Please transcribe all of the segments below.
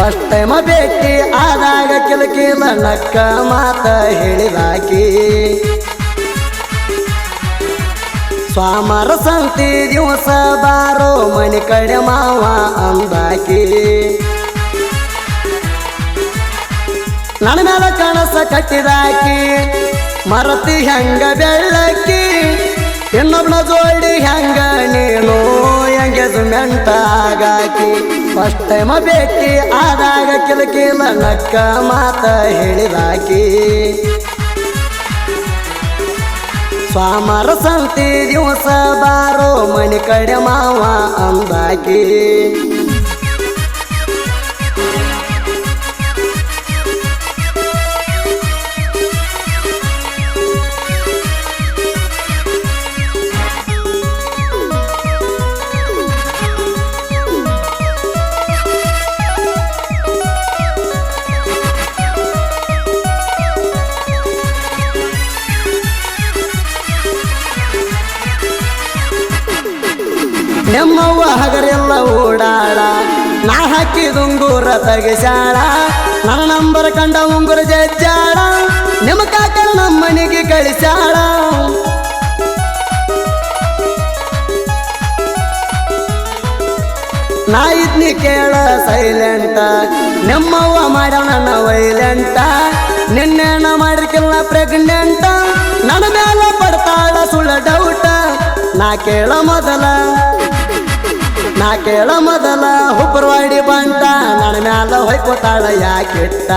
first time ಭೇಟಿ ಆದಾಗ ಕಿಲಕಿಲ ನಕ್ಕ ಮಾತ ಹೇಳಿದಾಕಿ ಸ್ವಾಮರ ಸಂತಿ ದಿವಸ ಬಾರೋ ಮನಿ ಕಡೆ ಮಾವ ಅಂದಾಕಿ ನನ್ನ ಮೇಲೆ ಕನಸ ಕಟ್ಟಿದಾಕಿ ಮರತಿ ಹೆಂಗ ಬೆಳ್ಳಕ್ಕಿ ಇನ್ನೊಬ್ನ ಜೋಡಿ ಹೆಂಗ ನೀನು ಎಂಗೇಜ್ಮೆಂಟ್ ಆಗಾಕಿ ಫಸ್ಟ್ ಟೈಮ್ ಭೇಟಿ ಆದಾಗ ಕಿಲಕಿಲ ನಕ್ಕ ಮಾತ ಹೇಳಿದಾಕಿ ಸ್ವಾಮರ ಸಂತಿ ದಿವಸ ಬಾರೋ ಮನಿ ಕಡೆ ಮಾವ ಅಂದಾಕಿ ನಿಮ್ಮವ್ವ ಹಗರೆಲ್ಲ ಓಡಾಡ ನಾ ಹಾಕಿದುಂಗೂರ ತಗಿಸಾಳ ನನ್ನ ನಂಬರ್ ಕಂಡ ಉಂಗುರ ಜಜ್ಜಾಳ ನಿಮ್ಮ ಕಾಕನ ನಮ್ಮನಿಗೆ ಕಳಿಸಾಳ ನಾ ಇದ್ನಿ ಕೇಳ ಸೈಲೆಂಟ ನಿಮ್ಮವ್ವ ಮಾಡ್ಯಾವ ನನ್ನ ವೈಲೆಂಟ ನಿನ್ನೇನ ಮಾಡಿರ್ಕಿಲ್ಲ ಪ್ರೆಗ್ನೆಂಟ ನನ್ನ ಮೇಲೆ ಪಡ್ತಾಳ ಸುಳ್ಳ ಡೌಟ ನಾ ಕೇಳ ಮೊದಲ ಹುಬ್ಬರವಾಡಿ ಬಂಟ ನನ್ನ ಮ್ಯಾಲ ಹೊಯ್ಕೋತಾಳ ಯಾಕಿಟ್ಟ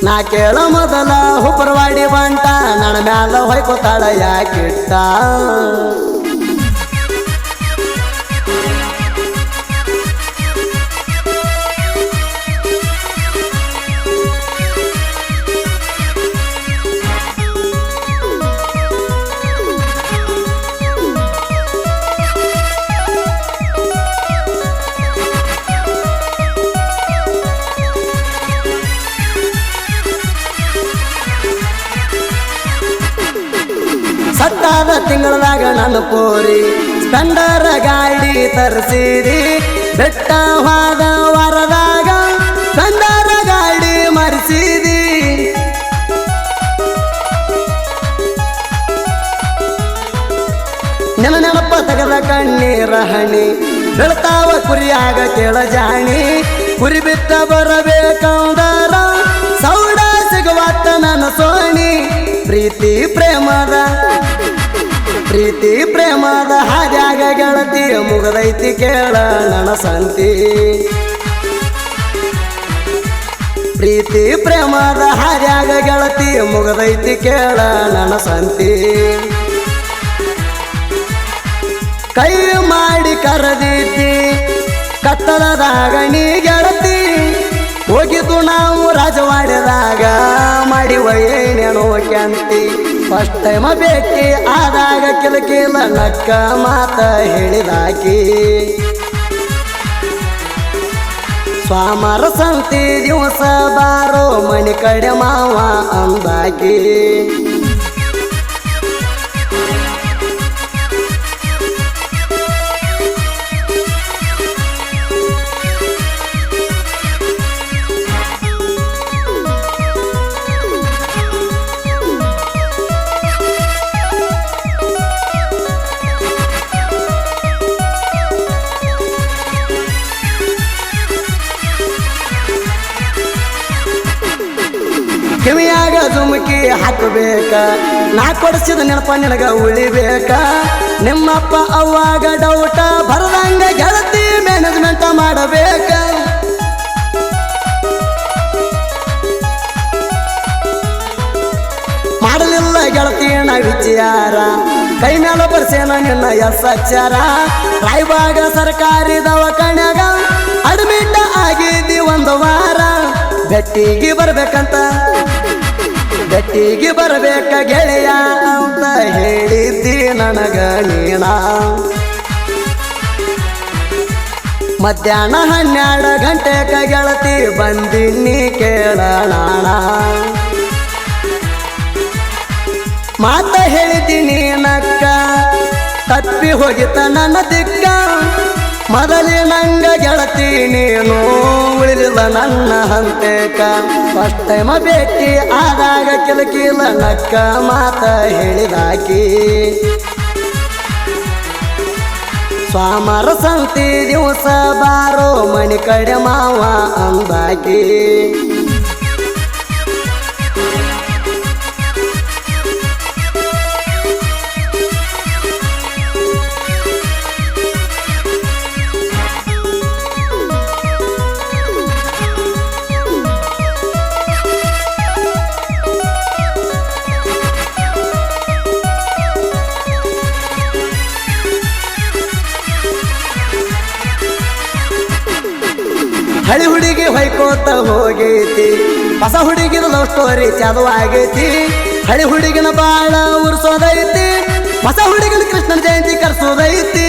ನಾ ಕೇಳ ಮೊದಲ ಹುಬ್ಬರವಾಡಿ ಬಂಟ ನನ್ನ ಮ್ಯಾಲ ಹೊಯ್ಕೋತಾಳ ಯಾಕಿಟ್ಟ ಸತ್ತಾದ ತಿಂಗಳದಾಗ ನನ್ನ ಪೋರಿ ಸ್ಪೆಂಡರ್ ಗಾಡಿ ತರಿಸಿದಿ ಬೆಟ್ಟವಾದ ವಾರದಾಗ ಸ್ಪೆಂಡರ್ ಗಾಡಿ ಮರಿಸಿದಿ ನಿನ್ನ ನೆನಪ ತೆಗೆದ ಕಣ್ಣೀರ ಹಣಿ ಬೆಳ್ತಾವ ಕುರಿಯಾಗ ಕೇಳ ಜಾಣಿ ಕುರಿ ಬಿತ್ತ ಬರಬೇಕಂದರ ಸೌಡ ಸಿಗುವತ್ತ ನನ್ನ ಸೋಣಿ ಪ್ರೀತಿ ಪ್ರೇಮದ ಹಾದ್ಯಾಗ ಗೆಳತಿ ಮುಗದೈತಿ ಕೇಳ ನನ್ನ ಸಂತಿ ಪ್ರೀತಿ ಪ್ರೇಮದ ಹಾದ್ಯಾಗ ಗೆಳತಿ ಮುಗದೈತಿ ಕೇಳ ನನ್ನ ಸಂತಿ ಕೈ ಮಾಡಿ ಕರೆದಿದ್ದಿ ಕತ್ತಲದಾಗ ನೀ ಗೆಳತಿ ಹೋಗಿದ್ದು ನಾವು ರಾಜವಾಡ್ಯದಾಗ ಮಾಡಿವ ಏನೇನೋ ಕ್ಯಾಂತಿ ಫಸ್ಟ್ ಟೈಮ್ ಭೇಟಿ ಆದಾಗ ಕಿಲಕಿಲ ನಕ್ಕ ಮಾತ ಹೇಳಿದಾಕಿ ಸ್ವಾಮರ ಸಂತಿ ದಿವಸ ಬಾರೋ ಮನಿ ಕಡೆ ಮಾವ ಅಂದಾಕಿ ಕಿವಿಯಾಗ ಜುಮುಕಿ ಹಾಕಬೇಕ ನಾ ಕೊಡಿಸಿದ ನೆನಪ ನಿನಗ ಉಳಿಬೇಕ ನಿಮ್ಮಪ್ಪ ಅವ್ವಾಗ ಡೌಟ ಬರದಂಗ ಗೆಳತಿ ಮ್ಯಾನೇಜ್ಮೆಂಟ್ ಮಾಡಬೇಕ ಮಾಡಲಿಲ್ಲ ಗೆಳತಿಯನ ವಿಚಾರ ಕೈ ಮೇಲೆ ಬರ್ಸೇನ ನಿನ್ನ ಅಕ್ಷರ ರಾಯಬಾಗ ಸರ್ಕಾರಿ ದವಾಖಾನ್ಯಾಗ ಅಡ್ಮಿಟ್ ಆಗಿದ್ದಿ ಒಂದು ವಾರ ಬೆಟ್ಟಿಗೆ ಬರಬೇಕ ಗೆಳೆಯ ಅಂತ ಹೇಳಿದ್ದಿ ನನಗ ನೀಣ ಮಧ್ಯಾಹ್ನ 12 ಗಂಟೆಕ ಗೆಳತಿ ಬಂದಿನಿ ಕೇಳೋಣ ಮಾತ ಹೇಳಿದ್ದೀನಿ ನಕ್ಕ ತಪ್ಪಿ ಹೋಗಿತ ನನ್ನ ದಿಕ್ಕ ಮೊದಲಿನಂಗ ಗೆಳತಿ ನೀನು ಉಳಿಲಿಲ್ಲ ನನ್ನ ಹಂತೇಕ ಫಸ್ಟ್ ಟೈಮ ಭೇಟಿ ಆದಾಗ ಕಿಲಕಿಲ ನಕ್ಕ ಮಾತ ಹೇಳಿದಾಕಿ ಸ್ವಾಮರ ಸಂತಿ ದಿವಸ ಬಾರೋ ಮಣಿ ಕಡೆ ಮಾವ ಅಂದಾಕಿ ಹಳಿ ಹುಡುಗಿ ಹೊಯ್ಕೋತ ಹೋಗೈತಿ ಹೊಸ ಹುಡುಗಿನ ಲವ್ ಸ್ಟೋರಿ ಚಾಲು ಆಗೈತಿ ಹಳಿ ಹುಡುಗಿನ ಬಾಳ ಉರ್ಸೋದೈತಿ ಹೊಸ ಹುಡುಗಿನ ಕೃಷ್ಣನ ಜಯಂತಿ ಕರ್ಸೋದೈತಿ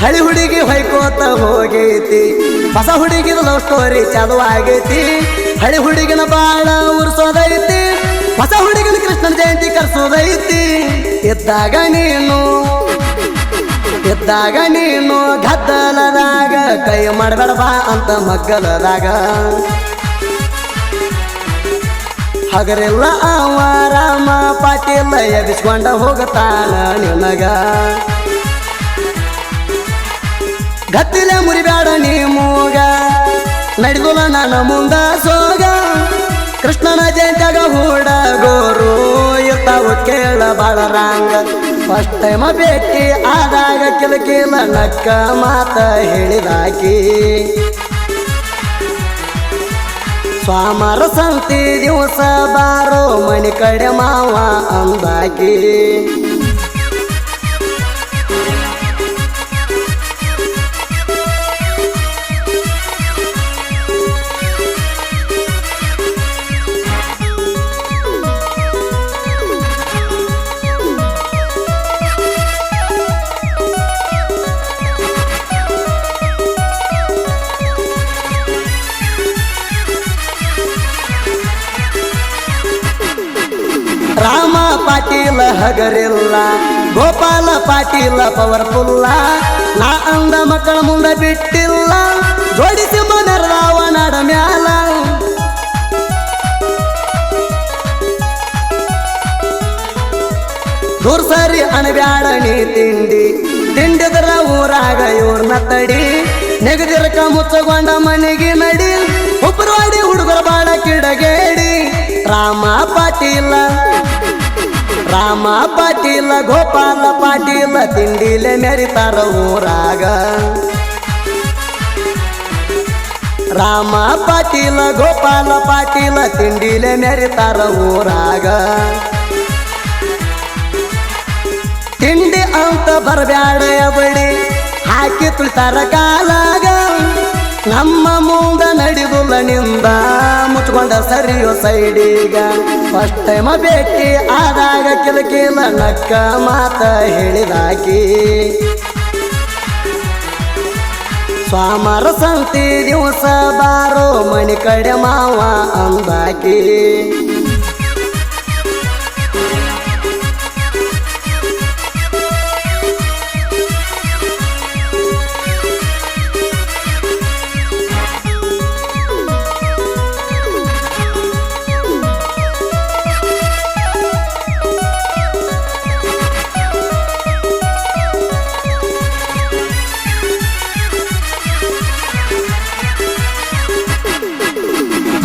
ಹಳಿ ಹುಡುಗಿ ಹೊಯ್ಕೋತ ಹೋಗೈತಿ ಹೊಸ ಹುಡುಗಿನ ಲವ್ ಸ್ಟೋರಿ ಚಾಲು ಆಗೈತಿ ಹಳಿ ಹುಡುಗಿನ ಬಾಳ ಉರ್ಸೋದೈತಿ ಹೊಸ ಹುಡುಗಿನ ಕೃಷ್ಣನ ಜಯಂತಿ ಕರ್ಸೋದೈತಿ ಇದ್ದಾಗ ನೀನು ಗದ್ದಲದಾಗ ಕೈ ಮಾಡಬೇಡ ಬಾ ಅಂತ ಮಗ್ಗಲದಾಗ ಹಗರೆಲ್ಲ ಅವ ರಾಮ ಪಾಟೀಲ ಎಬ್ಬಿಸ್ಕೊಂಡ ಹೋಗತಾನ ನಿನಗ ಗತ್ತಿಲೆ ಮುರಿಬೇಡ ನೀ ಮೂಗ ನಡೆದುಲ ನನ್ನ ಮುಂದ ಸೋಗ ಕೃಷ್ಣನ ಜಯಂತ್ಯಾಗ ಹೂಡಗೋರು ಇರ್ತಾವು ಕೇಳ ಬಾಳ ರಾಂಗ ಫಸ್ಟ್ ಟೈಮ ಭೇಟಿ ಆದಾಗ ಕಿಲಕಿಲ ನಕ್ಕ ಮಾತ ಹೇಳಿದಾಕಿ ಸ್ವಾಮರ ಸಂತಿ ದಿವಸ ಬಾರೋ ಮಣಿ ಕಡೆ ಮಾವ ಅಂದಾಕಿ ರಾಮ ಪಾಟೀಲ ಹಗರಿಲ್ಲ ಗೋಪಾಲ ಪಾಟೀಲ ಪವರ್ಫುಲ್ಲ ನಾ ಅಂದ ಮಕ್ಕಳ ಮುಂದೆ ಬಿಟ್ಟಿಲ್ಲ ಜೋಡಿಸಿ ಮನರ್ದಾವ ನಾಡ ಮ್ಯಾಲ ದೂರ ಸರಿ ಅಣಬ್ಯಾಡ ನೀ ತಿಂಡಿದ್ರ ಊರಾಗ ಇವ್ರನ್ನ ತಡಿ ನೆಗದಿರಕ ಮುಚ್ಚಗೊಂಡ ಮನೆಗೆ ನಡಿ ಒಬ್ಬರವಾಡಿ ಹುಡುಗರ ಬಾಳ ಕಿಡಗೇಡಿ ರಾಮ ಪಾಟೀಲ ಗೋಪಾಲ ಪಾಟೀಲ ತಿಂಡಿಲೆ ಮೆರಿತಾರ ಊರಾಗ ರಾಮ ಪಾಟೀಲ ಗೋಪಾಲ ಪಾಟೀಲ ತಿಂಡಿಲೆ ಮೆರಿತಾರ ಊರಾಗ ತಿಂಡಿ ಅಂತ ಬರಬ್ಯಾಡ ಬಡಿ ಹಾಕಿ ತುಳಿತಾರ ಕಾಲಾಗ ನಮ್ಮ ಮುಂದ ನಡೆದುಲ್ಲ ನಿಂದ ಮುಚ್ಕೊಂಡ ಸರಿಯೋ ಸೈಡಿಗ ಫಸ್ಟ್ ಟೈಮ ಭೇಟಿ ಆದಾಗ ಕಿಲಕಿಲ ನಕ್ಕ ಮಾತ ಹೇಳಿದಾಕಿ ಸ್ವಾಮರ ಸಂತಿ ದಿವಸ ಬಾರೋ ಮಣಿ ಕಡೆ ಮಾವ ಅಂದಾಕಿ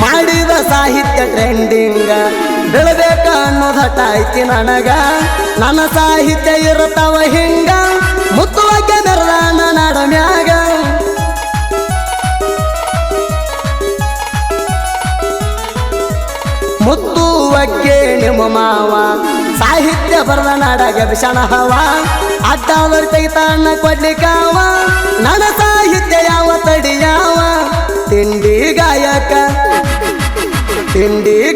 ಮಾಡಿದ ಸಾಹಿತ್ಯ ಟ್ರೆಂಡಿಂಗ ಬೆಳಬೇಕ ಅನ್ನೋದ ಹಠ ನನಗ ನನ್ನ ಸಾಹಿತ್ಯ ಇರುತ್ತವ ಹಿಂಗ ಮುತ್ತುವಕ್ಕೆ ಮೆರದಾನ ನಾಡ ಮ್ಯಾಗ ಮುತ್ತುವಕ್ಕೆ ನಿಮ್ಮ ಮಾವ ಸಾಹಿತ್ಯ ಬರದ ನಾಡಾಗ ಬಿಷಣ ಹವ ಅಡ್ಡಾವರ್ ತೆಗಿತಾನ ಕೊಡ್ಲಿಕ್ಕಾವ ನನ್ನ ಸಾಹಿತ್ಯ ಯಾವ ತಡಿಯಾವ ತಿಂಡಿ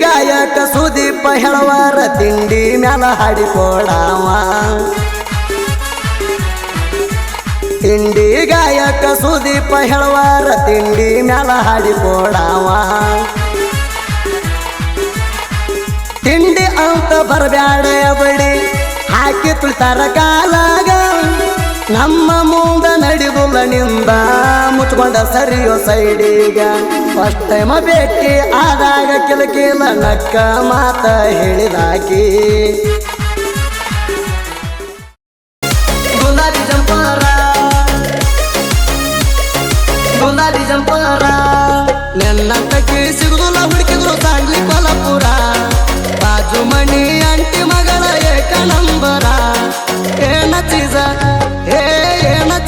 ಗಾಯಕ ಸುದೀಪ ಹೇಳವಾರ ತಿಂಡಿ ಮ್ಯಾಲ ಹಾಡಿಕೊಡಾವ ತಿಂಡಿ ಗಾಯಕ ಸುದೀಪ ಹೇಳವಾರ ತಿಂಡಿ ಮ್ಯಾಲ ಹಾಡಿಕೊಡಾವ ತಿಂಡಿ ಅಂತ ಬರಬ್ಯಾಡ ಬಡಿ ಹಾಕಿ ತುಳ್ತಾರ ಕಾಲಾಗ ನಮ್ಮ ಮುಂದ ನಡಿಬುಲ್ಲ ನಿಂದ ಮುಚ್ಕೊಂಡ ಸರಿಯೋ ಸೈಡಿಗ ಫಸ್ಟ್ ಟೈಮ್ ಭೇಟಿ ಆದಾಗ ಕಿಲಕಿಲ ನಕ್ಕ ಮಾತ ಹೇಳಿದಾಕಿ ಗುಲಾಬಿ ಜಂಪರ ಗುಲಾಬಿ ಜಂಪರ ನೆನ್ನಂತಕ್ಕೆ ಸಿಗುದಿಲ್ಲ ಹುಡುಕಿದ್ರು ಸಾಗ್ಲಿ ಕೊಲ್ಲಾಪುರ ಬಾಜು ಮಣಿ ಅಂಟಿ ಮಗಳ ಏಕ ನಂಬರ ಏನ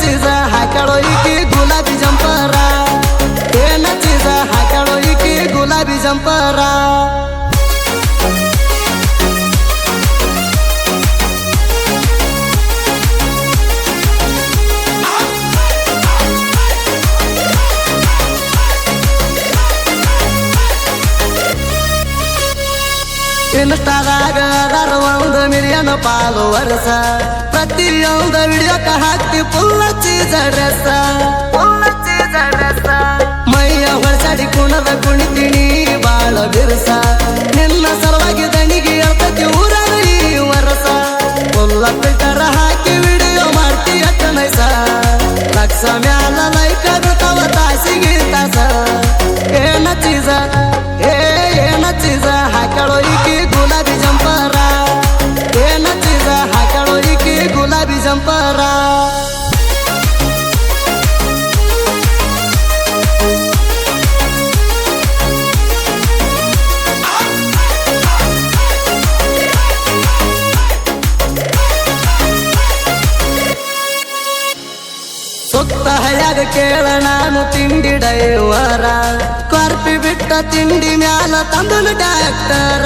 ಚೀಸ ಹಾಕಳೋ ಈಕಿ ಗುಲಾಬಿ ಜಂಪರ ಏನ ಚೀಸ ಹಾಕಳೋ ಈಕಿ ಗುಲಾಬಿ ಜಂಪರ ಇನ್ಸ್ಟಾದಾಗ ಒಂದು ಮಿಲಿಯನ್ ಫಾಲೋವರ್ಸ ಪ್ರತಿಯೊಂದು ವಿಡಿಯೋಕ ಹಾಕ್ತಿ ಫುಲ್ ಚೀಸ ಡ್ರೆಸ್ ಮೈಯ ಹೊಳಸಾಡಿ ಕುಣದ ಕುಣಿತೀನಿ ಬಾಳ ಬಿರುಸ ನಿನ್ನ ಸಲುವಾಗಿ ದಣಿಗೆ ಹೇಳ್ತತಿ ಊರಾಗ ಈ ವರಸ ಫುಲ್ಲ ಫಿಲ್ಟರ್ ಹಾಕಿ ವಿಡಿಯೋ ಮಾಡ್ತಿ ಅಟ್ಟ ನೈಸ ಲಕ್ಷ ಮ್ಯಾಲ ಲೈಕ್ ಬಿಡ್ತಾವ ತಾಸಿಗೆ ತಾಸ ಏನ ಚೀಸ ಹಾಕಳೋ ಈಕಿ ಗುಲಾಬಿ ಜಂಪರ ಏನ ಚೀಸ ಹಾಕಳೋ ಈಕಿ ಗುಲಾಬಿ ಜಂಪರ ಸುತ್ತ ಹಳ್ಯಾಗ ಕೇಳ ನಾನು ತಿಂಡಿ ಡೈವರ ಕಾರ್ಪಿ ಬಿಟ್ಟ ತಿಂಡಿ ಮ್ಯಾಲ ತಂದನು ಡಾಕ್ಟರ